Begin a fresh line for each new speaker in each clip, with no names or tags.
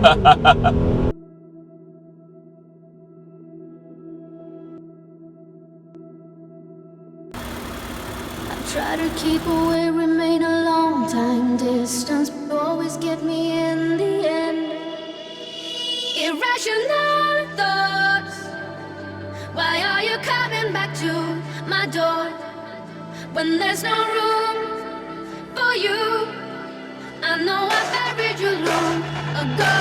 Try to keep away, remain a long time distance, but always get me in the end. Irrational thoughts. Why are you coming back to my door when there's no room for you? I know I buried you long ago.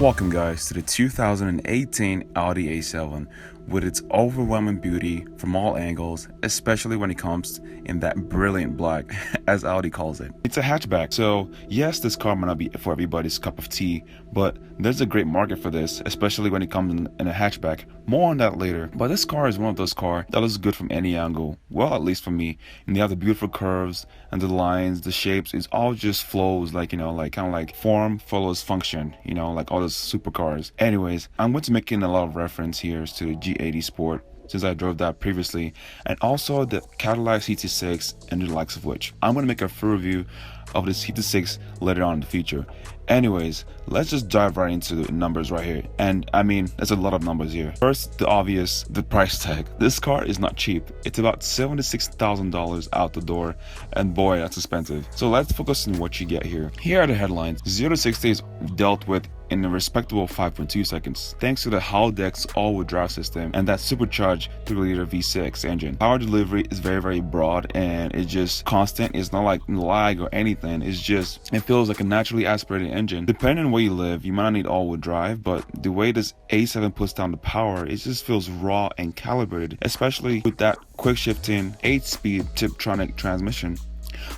Welcome guys to the 2018 Audi A7 with its overwhelming beauty from all angles, especially when it comes in that brilliant black, as Audi calls it. It's a hatchback, so yes, this car might not be for everybody's cup of tea, but there's a great market for this, especially when it comes in a hatchback. More on that later, but this car is one of those cars that looks good from any angle, well, at least for me. And they have the beautiful curves and the lines, the shapes, it all just flows like, you know, like kind of like form follows function, you know, like all those supercars. Anyways, I'm going to be making a lot of reference here to the G80 Sport, since I drove that previously, and also the Cadillac CT6 and the likes of which. I'm going to make a full review of this CT6 later on in the future. Anyways, let's just dive right into the numbers right here. And I mean, there's a lot of numbers here. First, the obvious, the price tag. This car is not cheap. It's about $76,000 out the door, and boy, that's expensive. So let's focus on what you get here. Here are the headlines. 0 to 60 is dealt with in a respectable 5.2 seconds, thanks to the Haldex all-wheel drive system and that supercharged 3-liter V6 engine. Power delivery is very broad, and it's just constant. It's not like lag or anything. It's just, it feels like a naturally aspirated engine. Depending on where you live, you might not need all-wheel drive, but the way this A7 puts down the power, it just feels raw and calibrated, especially with that quick shifting 8-speed Tiptronic transmission.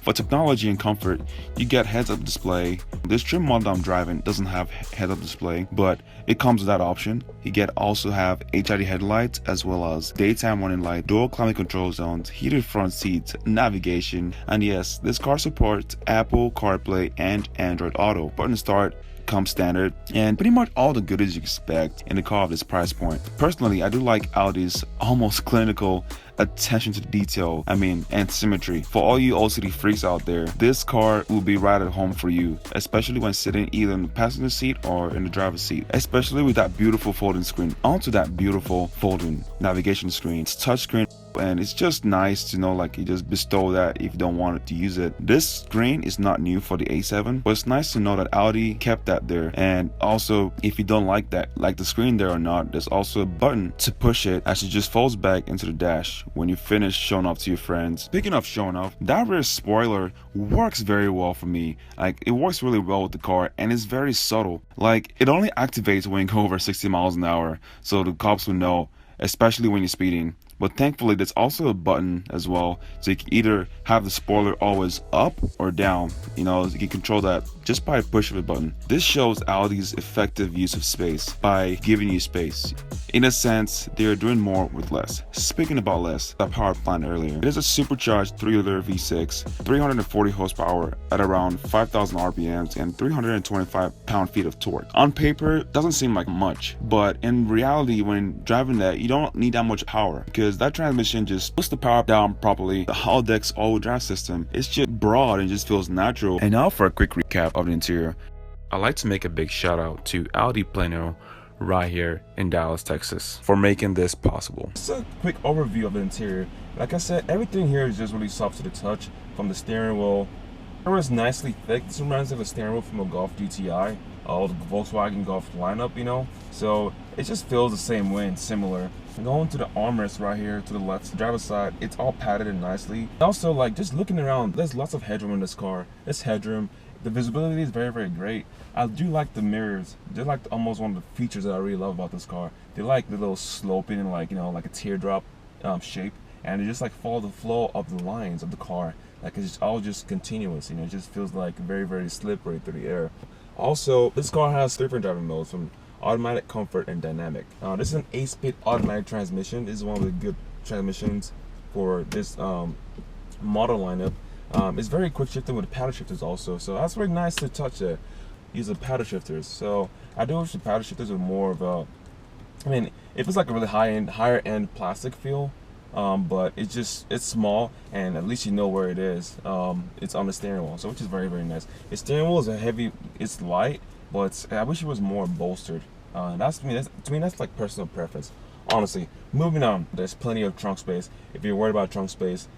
For technology and comfort, you get heads-up display. This trim model I'm driving doesn't have heads-up display, but it comes with that option. You also have HID headlights as well as daytime running light, dual climate control zones, heated front seats, navigation, and yes, this car supports Apple CarPlay and Android Auto. Button start comes standard, and pretty much all the goodies you expect in a car of this price point. Personally, I do like Audi's almost clinical attention to detail, and symmetry. For all you OCD freaks out there, this car will be right at home for you, especially when sitting either in the passenger seat or in the driver's seat, especially with that beautiful folding screen. Onto that beautiful folding navigation screen. It's touchscreen, and it's just nice to know, like, you just bestow that if you don't want to use it. This screen is not new for the A7, but it's nice to know that Audi kept that there. And also, if you don't like that, like the screen there or not, there's also a button to push it as it just folds back into the dash when you finish showing off to your friends. Speaking of showing off, that rear spoiler works very well for me. Like, it works really well with the car, and it's very subtle. Like, it only activates when you go over 60 miles an hour, so the cops will know, especially when you're speeding. But thankfully, there's also a button as well, so you can either have the spoiler always up or down. You know, you can control that just by a push of a button. This shows Audi's effective use of space by giving you space. In a sense, they're doing more with less. Speaking about less, that power plant earlier. It is a supercharged 3-liter V6, 340 horsepower at around 5,000 RPMs and 325 pound-feet of torque. On paper, it doesn't seem like much, but in reality, when driving that, you don't need that much power, because that transmission just puts the power down properly. The Haldex all-wheel drive system, it's just broad and just feels natural. And now for a quick recap of the interior. I'd like to make a big shout out to Audi Plano right here in Dallas, Texas, for making this possible.
Just a quick overview of the interior. Like I said, everything here is just really soft to the touch. From the steering wheel, it was nicely thick. This reminds me of a steering wheel from a Golf GTI, the Volkswagen Golf lineup, you know. So it just feels the same way and similar. Going to the armrest right here to the left, the driver's side, it's all padded in nicely. Also, like, just looking around, there's lots of headroom in this car. This headroom, the visibility is very great. I do like the mirrors. They're like almost one of the features that I really love about this car. They like the little sloping and, like, you know, like a teardrop shape, and they just like follow the flow of the lines of the car. Like, it's all just continuous, you know. It just feels like very slippery through the air. Also, this car has 3 different driving modes, from automatic, comfort, and dynamic. This is an 8-speed automatic transmission. This is one of the good transmissions for this model lineup. It's very quick shifting with paddle shifters also, so that's really nice to touch there. Use the paddle shifters. So I do wish the paddle shifters were more of a, if it's like a really higher end plastic feel, but it's small, and at least you know where it is. It's on the steering wheel, so which is very, very nice. The steering wheel is it's light, but I wish it was more bolstered. To me, that's like personal preference. Honestly, moving on, there's plenty of trunk space. If you're worried about trunk space,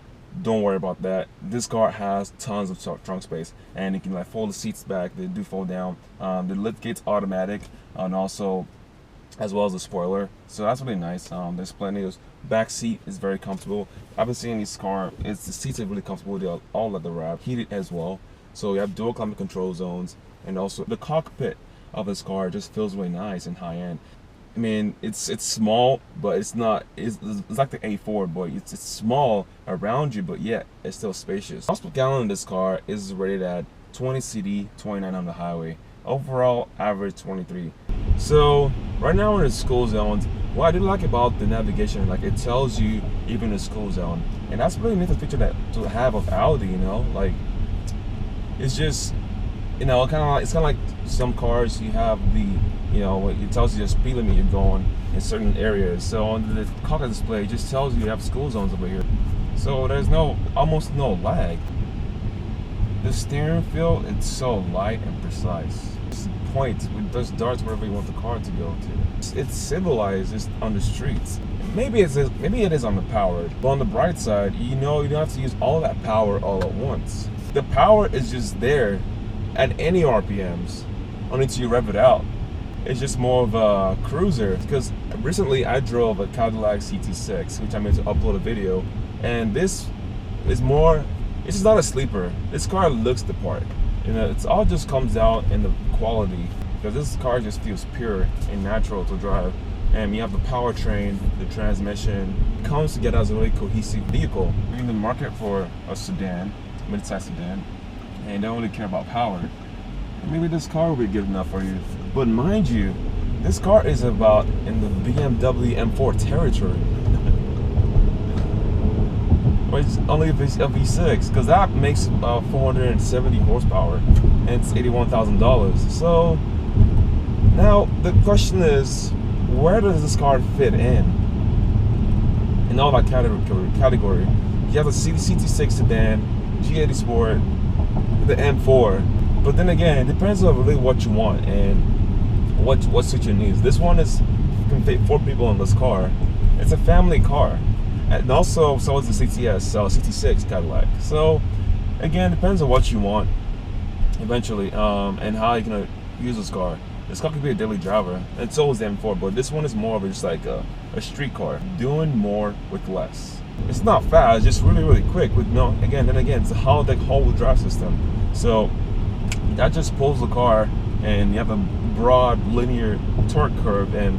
don't worry about that. This car has tons of trunk space, and you can like fold the seats back. They do fold down. The lift gate's automatic, and also as well as the spoiler, so that's really nice. There's plenty of back seat is very comfortable. I've been seeing this car, the seats are really comfortable. They're all leather wrap, heated as well. So you have dual climate control zones, and also the cockpit of this car just feels really nice and high end. I mean, it's small, but it's not. It's like the A4, but it's small around you, but yet it's still spacious. Miles per gallon in this car is rated at 20 CD, 29 on the highway. Overall average 23. So right now we're in school zones. What I do like about the navigation, like it tells you even the school zone, and that's really neat feature to have of Audi. You know, like it's just, you know, it's kind of like some cars you have it tells you the speed limit you're going in certain areas. So on the cockpit display, it just tells you have school zones over here. So there's almost no lag. The steering feel, it's so light and precise. Just point with those darts wherever you want the car to go to. It's civilized just on the streets. Maybe it is underpowered, but on the bright side, you don't have to use all that power all at once. The power is just there at any RPMs until you rev it out. It's just more of a cruiser, because recently I drove a Cadillac CT6, which I made to upload a video, and this is not a sleeper. This car looks the part. It's all just comes out in the quality, because this car just feels pure and natural to drive. And you have the powertrain, the transmission, comes together as a really cohesive vehicle. We're in the market for a sedan, mid-size sedan, and don't really care about power. Maybe this car will be good enough for you. But mind you, this car is about in the BMW M4 territory. It's only a V6, because that makes about 470 horsepower, and it's $81,000. So now the question is, where does this car fit in all that category? You have the CT6 sedan, G80 Sport, the M4. But then again, it depends on really what you want and what suits your needs. This one can fit 4 people in this car. It's a family car. And also, so is the CT6 Cadillac. So again, depends on what you want eventually, and how you're gonna use this car. This car could be a daily driver, and so is the M4, but this one is more of just like a street car, doing more with less. It's not fast, it's just really, really quick. Then again, it's a holodeck all-wheel drive system. So that just pulls the car, and you have a broad linear torque curve, and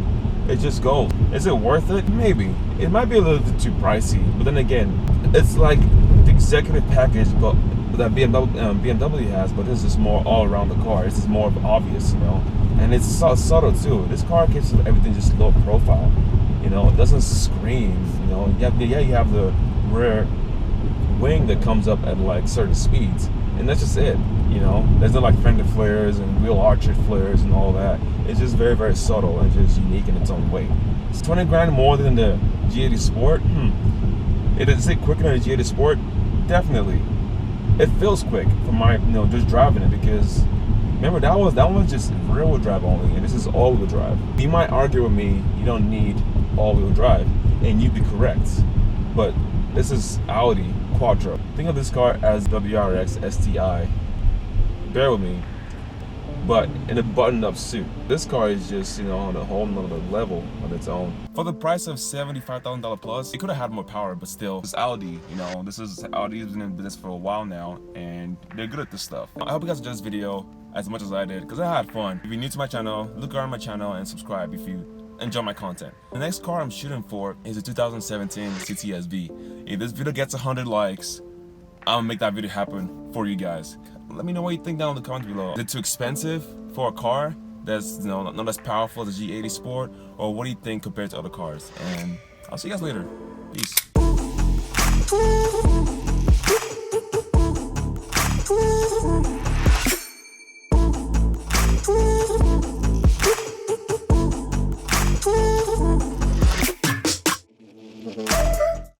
it just goes. Is it worth it? Maybe. It might be a little bit too pricey, but then again, it's like the executive package that BMW has, but this is more all around the car. This is more obvious, and it's so subtle too. This car keeps everything just low profile. It doesn't scream. You have the rear wing that comes up at like certain speeds, and that's just it. There's no like fender flares and wheel archer flares and all that. It's just very, very subtle and just unique in its own way. It's 20 grand more than the G80 Sport. Is it quicker than the G80 Sport? Definitely. It feels quick for my, just driving it, because remember that was just rear-wheel drive only, and this is all-wheel drive. You might argue with me, you don't need all-wheel drive, and you'd be correct. But this is Audi Quattro. Think of this car as WRX STI. Bear with me, but in a button-up suit. This car is just, on a whole nother level on its own. For the price of $75,000 plus, it could have had more power, but still, it's Audi. Audi's been in business for a while now, and they're good at this stuff. I hope you guys enjoyed this video as much as I did, because I had fun. If you're new to my channel, look around my channel and subscribe if you enjoy my content. The next car I'm shooting for is a 2017 CTSV. If this video gets 100 likes, I'll make that video happen for you guys. Let me know what you think down in the comments below. Is it too expensive for a car that's not as powerful as the G80 Sport, or what do you think compared to other cars? And I'll see you guys later. Peace.